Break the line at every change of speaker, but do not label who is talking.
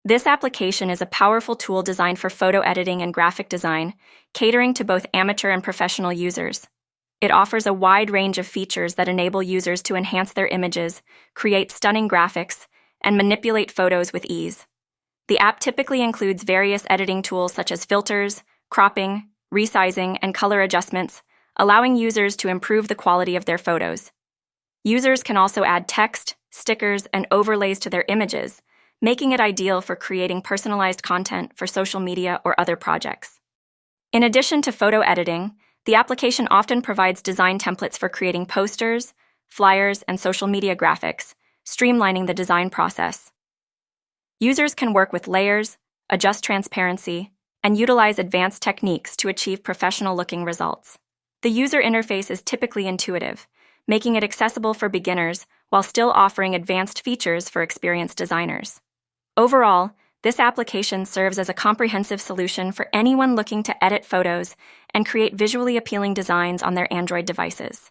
This application is a powerful tool designed for photo editing and graphic design, catering to both amateur and professional users. It offers a wide range of features that enable users to enhance their images, create stunning graphics, and manipulate photos with ease. The app typically includes various editing tools such as filters, cropping, resizing, and color adjustments, allowing users to improve the quality of their photos. Users can also add text, stickers, and overlays to their images, making it ideal for creating personalized content for social media or other projects. In addition to photo editing, the application often provides design templates for creating posters, flyers, and social media graphics, streamlining the design process. Users can work with layers, adjust transparency, and utilize advanced techniques to achieve professional-looking results. The user interface is typically intuitive, making it accessible for beginners while still offering advanced features for experienced designers. Overall, this application serves as a comprehensive solution for anyone looking to edit photos and create visually appealing designs on their Android devices.